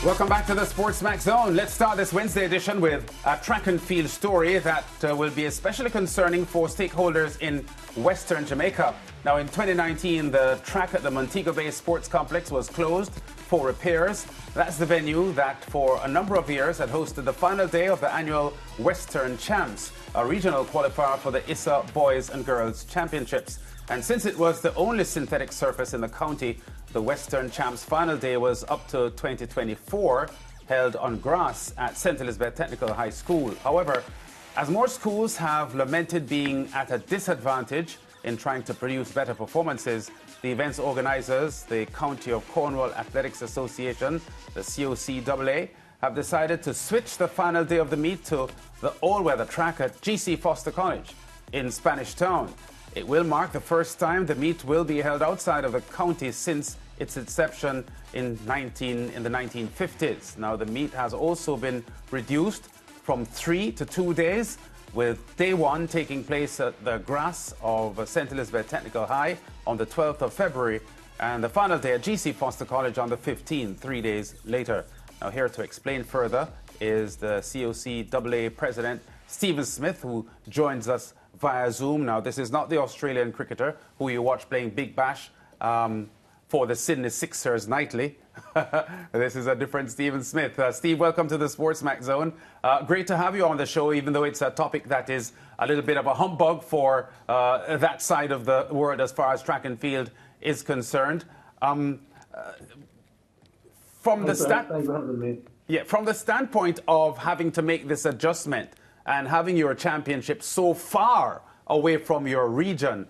Welcome back to the SportsMax Zone. Let's start this Wednesday edition with a track and field story that will be especially concerning for stakeholders in Western Jamaica. Now, in 2019, the track at the Montega Bay Sports Complex was closed for repairs. That's the venue that for a number of years had hosted the final day of the annual Western Champs, a regional qualifier for the ISA Boys and Girls Championships. And since it was the only synthetic surface in the county, the Western Champs final day was up to 2024, held on grass at St. Elizabeth Technical High School. However, as more schools have lamented being at a disadvantage in trying to produce better performances, the event's organizers, the County of Cornwall Athletics Association, the COCAA, have decided to switch the final day of the meet to the all-weather track at GC Foster College in Spanish Town. It will mark the first time the meet will be held outside of the county since its inception in the 1950s. Now, the meet has also been reduced from 3 to 2 days, with day one taking place at the grass of St. Elizabeth Technical High on the 12th of February, and the final day at GC Foster College on the 15th, 3 days later. Now, here to explain further is the COCAA President, Stephen Smith, who joins us via Zoom. Now, this is not the Australian cricketer who you watch playing Big Bash for the Sydney Sixers nightly. This is a different Stephen Smith. Steve, welcome to the SportsMax Zone. Great to have you on the show, even though it's a topic that is a little bit of a humbug for that side of the world as far as track and field is concerned. From the standpoint of having to make this adjustment and having your championship so far away from your region,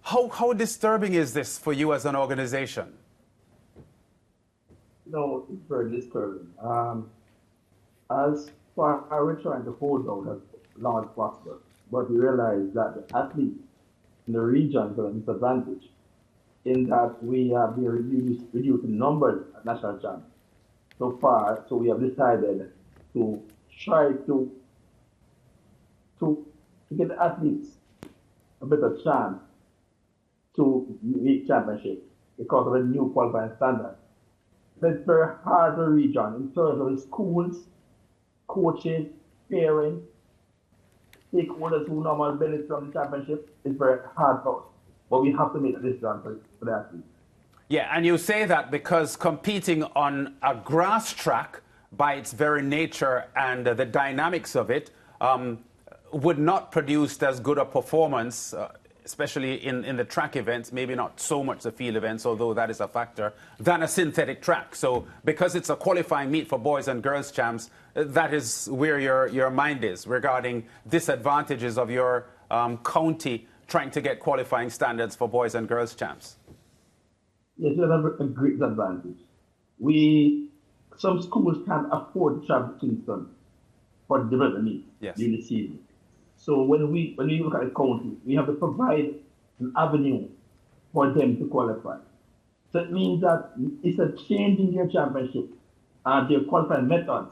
how disturbing is this for you as an organization? No, it's very disturbing. As far as we're trying to hold out as long as possible, but we realize that the athletes in the region are at a disadvantage in that we have been reducing numbers at national champs so far. So we have decided to try to get the athletes a better chance to make championship because of the new qualifying standard. It's very hard for the region in terms of the schools, coaches, parents, stakeholders who normally benefit from the championship. It's very hard for us, but we have to make this done for the athletes. Yeah, and you say that because competing on a grass track by its very nature and the dynamics of it would not produce as good a performance, especially in the track events, maybe not so much the field events, although that is a factor, than a synthetic track. So because it's a qualifying meet for boys and girls champs, that is where your mind is regarding disadvantages of your county trying to get qualifying standards for boys and girls champs. Yes, we have a great advantage. Some schools can't afford to travel to Kingston for the development meet during the season. So when we look at the county, we have to provide an avenue for them to qualify. So it means that it's a change in their championship and their qualifying methods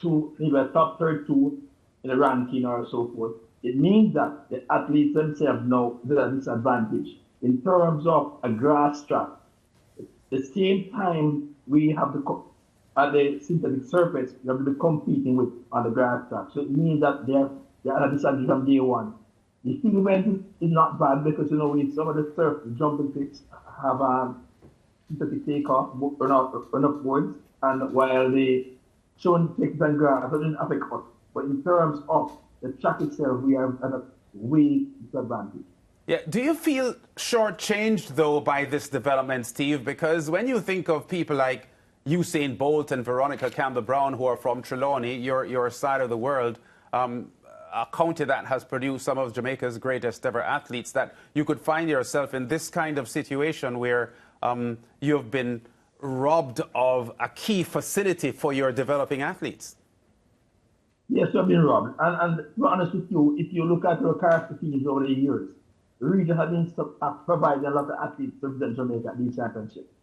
to maybe a top 32 in the ranking or so forth. It means that the athletes themselves know they're at a disadvantage in terms of a grass track. At the same time, we have at the synthetic surface, we have to be competing with on the grass track. So it means that they're at a disadvantage from day one. The field event is not bad because, with some of the surf, the jumping tricks have synthetic takeoff, run up boards, and while the showing tricks and grass doesn't affect us. But in terms of the track itself, we are at a way disadvantage. Yeah. Do you feel shortchanged, though, by this development, Steve? Because when you think of people like Usain Bolt and Veronica Campbell-Brown, who are from Trelawny, your side of the world, a county that has produced some of Jamaica's greatest ever athletes, that you could find yourself in this kind of situation where you've been robbed of a key facility for your developing athletes? Yes, we've been robbed. And to be honest with you, if you look at our character teams over the years, the region has been providing a lot of athletes to represent Jamaica at these championships.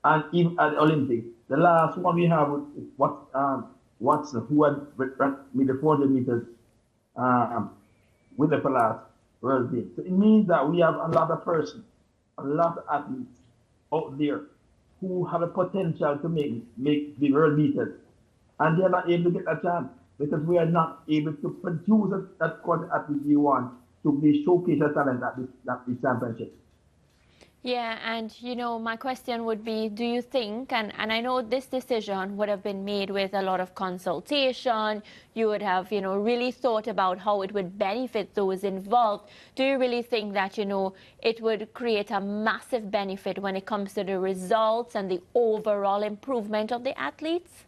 And even at the Olympics, the last one we have was Watson, who had made the 400 meters with the last World Games. So it means that we have a lot of persons, a lot of athletes out there who have a potential to make the world beaters. And they're not able to get a chance because we are not able to produce that quality athlete we want to be showcase a talent at this championship. Yeah, and my question would be, do you think, and I know this decision would have been made with a lot of consultation, you would have, really thought about how it would benefit those involved. Do you really think that, it would create a massive benefit when it comes to the results and the overall improvement of the athletes?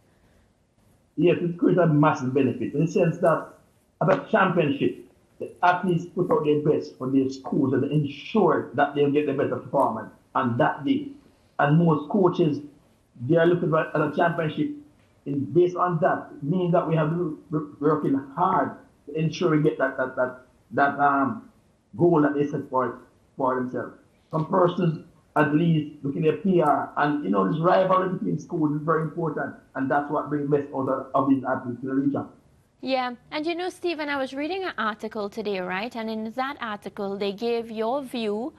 Yes, it creates a massive benefit in the sense that at a championship, the athletes put out their best for their schools and ensure that they'll get the better performance on that day. And most coaches, they are looking at a championship. And based on that, it means that we have to be working hard to ensure we get that goal that they set for themselves. Some persons, at least, looking at PR, and this rivalry between schools is very important, and that's what brings best out of these athletes to the region. Yeah, and Stephen, I was reading an article today, right? And in that article, they gave your view,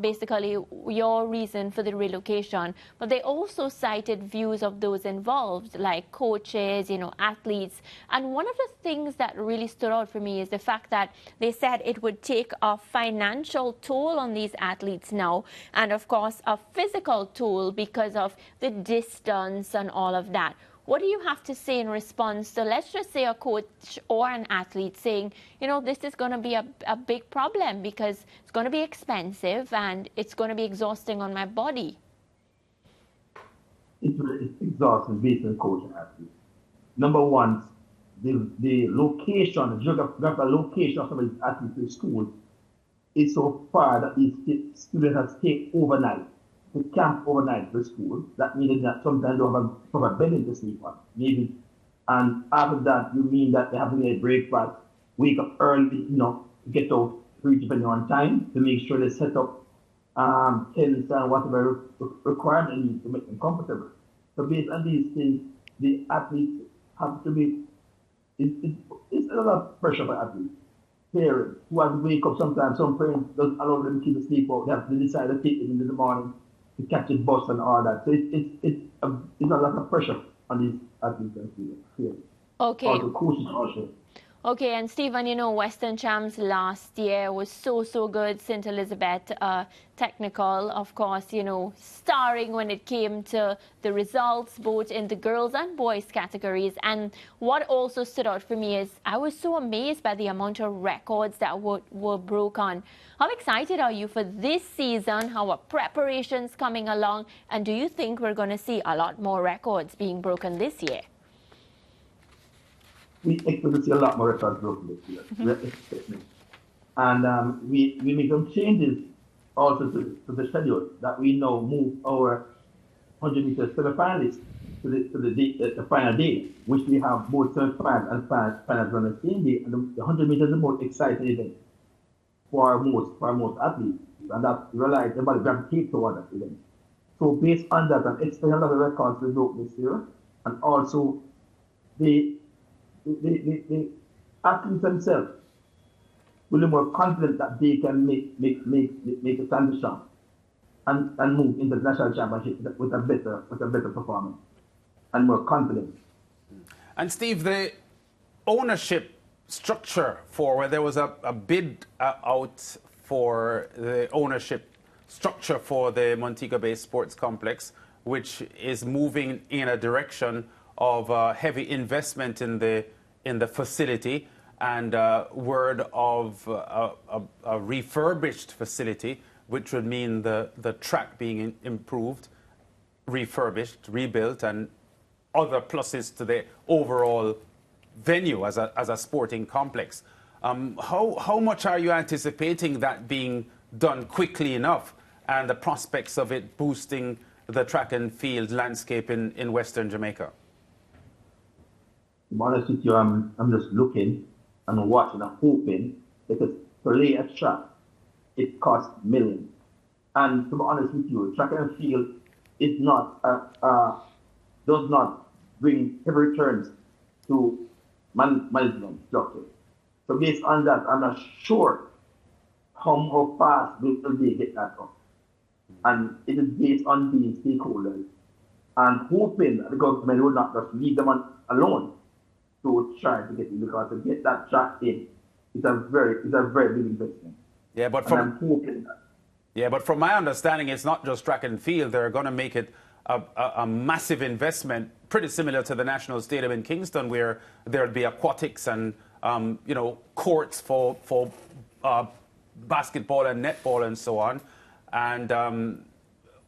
basically your reason for the relocation, but they also cited views of those involved, like coaches, athletes. And one of the things that really stood out for me is the fact that they said it would take a financial toll on these athletes now, and of course, a physical toll because of the distance and all of that. What do you have to say in response to, let's just say, a coach or an athlete saying, this is going to be a big problem because it's going to be expensive and it's going to be exhausting on my body? It's exhausting based on coach and athlete. Number one, the location, the geographical location of some of these athletes in school is so far that these students have to stay overnight. To camp overnight for school. That means that sometimes they have a proper bedding to sleep on, maybe. And after that, you mean that they have to get a breakfast, wake up early, to get out, depending on time, to make sure they set up tents and whatever requirement they need to make them comfortable. So based on these things, the athletes have to be, it's a lot of pressure for athletes. Parents who have to wake up sometimes, some parents don't allow them to sleep out, they have to decide to take them in the morning to catch a bus and all that. So it's a lot of pressure on these athletes and students. Okay. Also coaches also. Okay, and Stephen, Western Champs last year was so good. St. Elizabeth technical, of course, starring when it came to the results, both in the girls and boys categories. And what also stood out for me is I was so amazed by the amount of records that were broken. How excited are you for this season? How are preparations coming along? And do you think we're going to see a lot more records being broken this year? We expect to see a lot more records broken this year. We're expecting. And we make some changes also to the schedule that we now move our 100 meters semi-finalists to the final day, which we have both semi-finals and finals on the same day. And the 100 meters is the most exciting event for most athletes. And that relies everybody gravitate toward that event. So based on that, I'm expecting a lot of records to be broken this year. And also the athletes themselves will be more confident that they can make a transition and move into the national championship with a better performance and more confidence. And Steve, the ownership structure for where there was a bid out for the ownership structure for the Montega Bay Sports Complex, which is moving in a direction of heavy investment in the facility and word of a refurbished facility, which would mean the track being improved, refurbished, rebuilt, and other pluses to the overall venue as a sporting complex. How much are you anticipating that being done quickly enough and the prospects of it boosting the track and field landscape in Western Jamaica? To be honest with you, I'm just looking and watching and hoping, because to lay a track, it costs millions. And to be honest with you, track and field is not does not bring heavy returns to management structure. So based on that, I'm not sure how fast will they get that up. And it is based on the stakeholders and hoping that the government will not just leave them alone to try to get in, because to get that track in, it's a very big investment. Yeah, but I'm hoping that. Yeah, but from my understanding, it's not just track and field. They're going to make it a massive investment, pretty similar to the National Stadium in Kingston, where there'll be aquatics and courts for basketball and netball and so on. And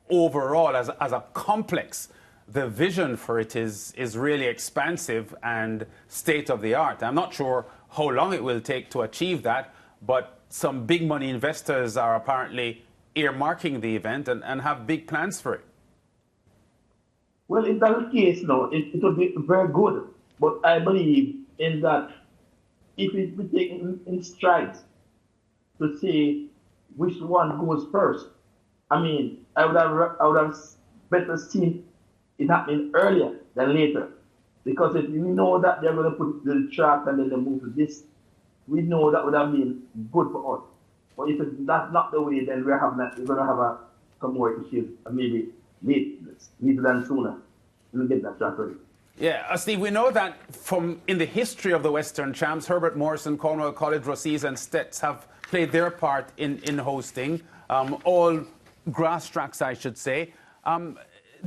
overall, as a complex, the vision for it is really expansive and state of the art. I'm not sure how long it will take to achieve that, but some big money investors are apparently earmarking the event and have big plans for it. Well, in that case, no, it would be very good. But I believe in that if it be taken in strides to say which one goes first, I mean, I would have better seen it happening earlier than later. Because if we know that they're going to put the track and then they move to this, we know that would have been good for us. But if that's not the way, then we're going to have some more issues, maybe later than sooner. We'll get that track ready. Yeah, Steve, we know that in the history of the Western Champs, Herbert Morrison, Cornwall College, Rossies and Stets have played their part in hosting, all grass tracks, I should say.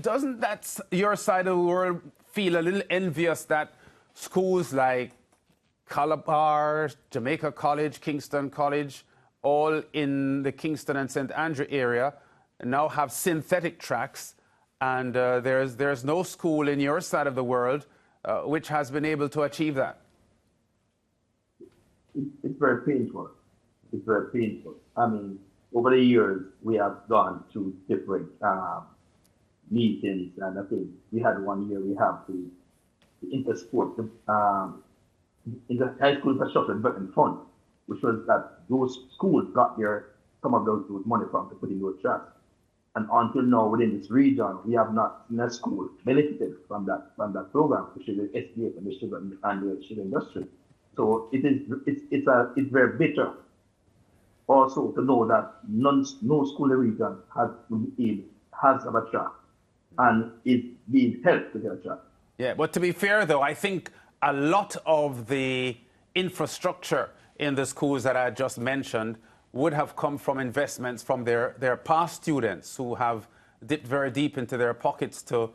Doesn't that your side of the world feel a little envious that schools like Calabar, Jamaica College, Kingston College, all in the Kingston and St. Andrew area, now have synthetic tracks, and there's no school in your side of the world which has been able to achieve that? It's very painful. It's very painful. I mean, over the years, we have gone to different meetings, and I think we had one year we have the Intersport, in the High School Infrastructure Development Fund, which was that those schools got some of those money from to put in those tracks. And until now, within this region, we have not seen a school benefited from that program, which is the SDF and the sugar industry. So it's very bitter also to know that no school in the region has a track and is being helped to get a track. Yeah, but to be fair, though, I think a lot of the infrastructure in the schools that I just mentioned would have come from investments from their past students who have dipped very deep into their pockets to,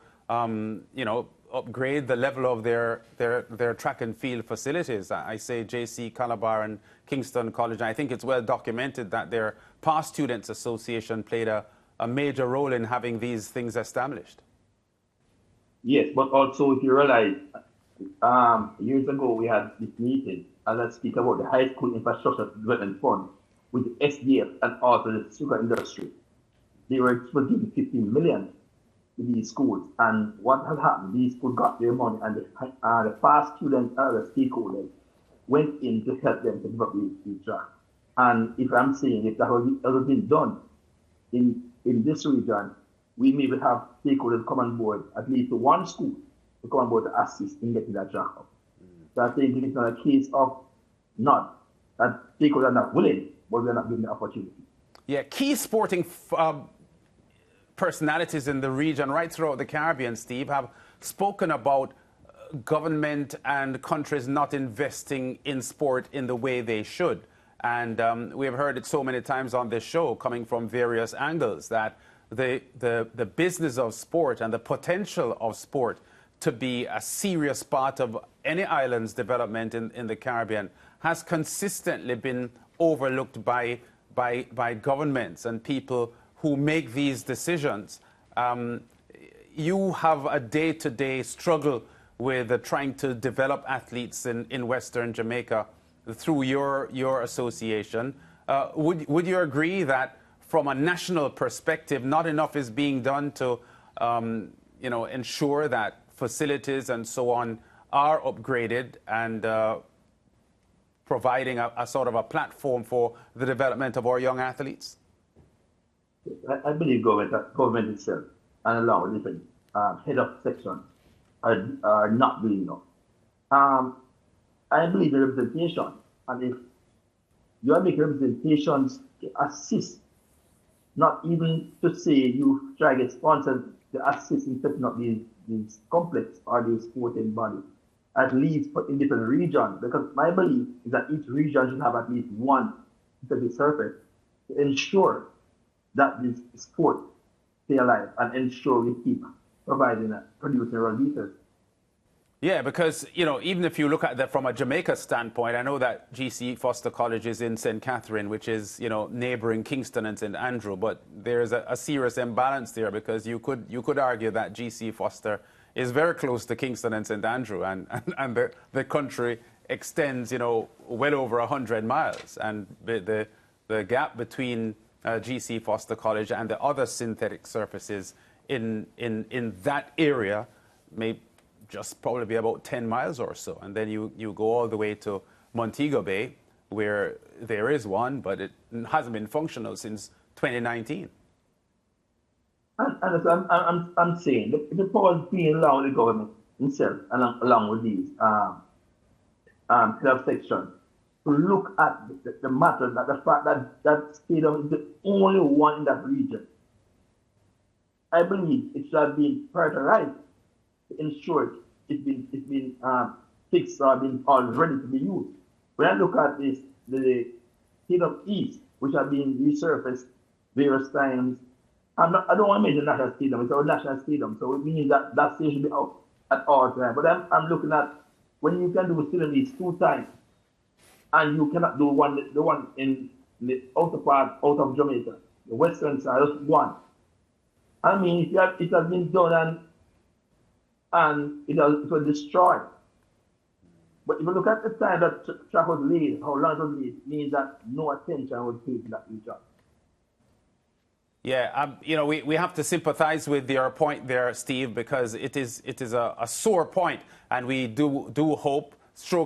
upgrade the level of their track and field facilities. I say JC, Calabar and Kingston College. And I think it's well documented that their past students association played a major role in having these things established. Yes, but also if you realize, years ago we had this meeting, and let's speak about the High School Infrastructure Development Fund with the SDF and also the sugar industry. They were giving 15 million to these schools, and what had happened, these schools got their money, and the past students, the stakeholders, went in to help them to develop these tracks. And if I'm saying if that had been done in this region, we maybe have stakeholders come on board, at least to one school, to come on board to assist in getting that track up. So I think it's not a case of not that stakeholders are not willing, but they're not given the opportunity. Yeah, key sporting personalities in the region, right throughout the Caribbean, Steve, have spoken about government and countries not investing in sport in the way they should. And we have heard it so many times on this show, coming from various angles, that the business of sport and the potential of sport to be a serious part of any island's development in the Caribbean has consistently been overlooked by governments and people who make these decisions. You have a day-to-day struggle with trying to develop athletes in Western Jamaica through your association. Would you agree that from a national perspective, not enough is being done to ensure that facilities and so on are upgraded and providing a sort of a platform for the development of our young athletes? I believe government itself and along with different head of section are not doing enough. I believe the representation, and if you are making representations to assist, not even to say you try to get sponsored to assist in setting up these complex or these sporting bodies, at least in different regions. Because my belief is that each region should have at least one synthetic surface to ensure that this sport stay alive and ensure we keep producing releases. Yeah, because, you know, even if you look at that from a Jamaica standpoint, I know that GC Foster College is in St. Catherine, which is, you know, neighboring Kingston and St. Andrew, but there's a serious imbalance there, because you could argue that GC Foster is very close to Kingston and St. Andrew, and the country extends, you know, well over 100 miles, and the gap between GC Foster College and the other synthetic surfaces in that area may just probably be about 10 miles or so. And then you go all the way to Montega Bay, where there is one, but it hasn't been functional since 2019. And I'm saying the powers being allowed the government itself, along with these club sections, to look at the matter, that the fact that stadium is the only one in that region. I believe it should have been prioritized to ensure it's been fixed or been all ready to be used. When I look at this, the Stadium East, which have been resurfaced various times, I don't want to mention National Stadium, it's our National Stadium, so it means that stadium should be out at all times. But I'm looking at when you can do Stadium East 2 times, and you cannot do the one in the outer part out of Jamaica, the western side, just one. I mean, it has been done and it was destroyed. But if you look at the time that track was laid, how long it was laid, means that no attention was paid to that region. Yeah, you know, we have to sympathize with your point there, Steve, because it is a sore point, and we do hope,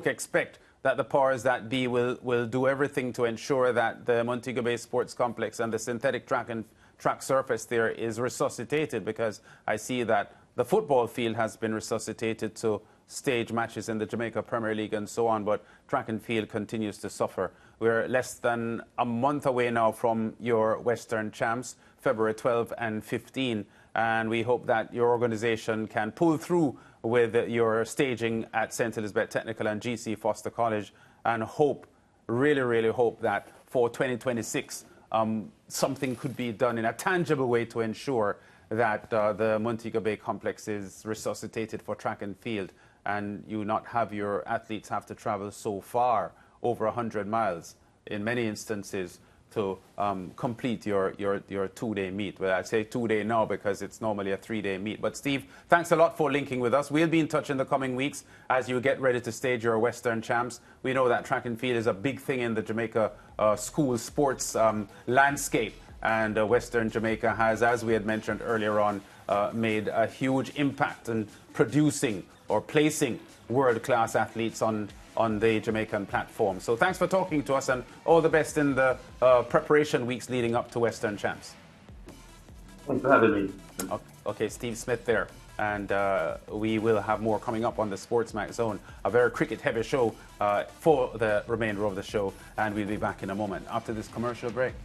expect, that the powers that be will do everything to ensure that the Montega Bay Sports Complex and the synthetic track surface there is resuscitated, because I see that the football field has been resuscitated to stage matches in the Jamaica Premier League and so on, but track and field continues to suffer. We're less than a month away now from your Western Champs, February 12 and 15, and we hope that your organization can pull through with your staging at St. Elizabeth Technical and GC Foster College, and really hope that for 2026 something could be done in a tangible way to ensure that the Montega Bay complex is resuscitated for track and field, and you not have your athletes have to travel so far, over 100 miles in many instances, to complete your 2-day meet. Well, I say 2-day now because it's normally a 3-day meet. But Steve, thanks a lot for linking with us. We'll be in touch in the coming weeks as you get ready to stage your Western Champs. We know that track and field is a big thing in the Jamaica school sports landscape. And Western Jamaica has, as we had mentioned earlier on, made a huge impact in producing or placing world-class athletes on the Jamaican platform. So thanks for talking to us, and all the best in the preparation weeks leading up to Western Champs. Thanks for having me. Okay, Steve Smith there. And we will have more coming up on the SportsMax Zone, a very cricket-heavy show for the remainder of the show, and we'll be back in a moment after this commercial break.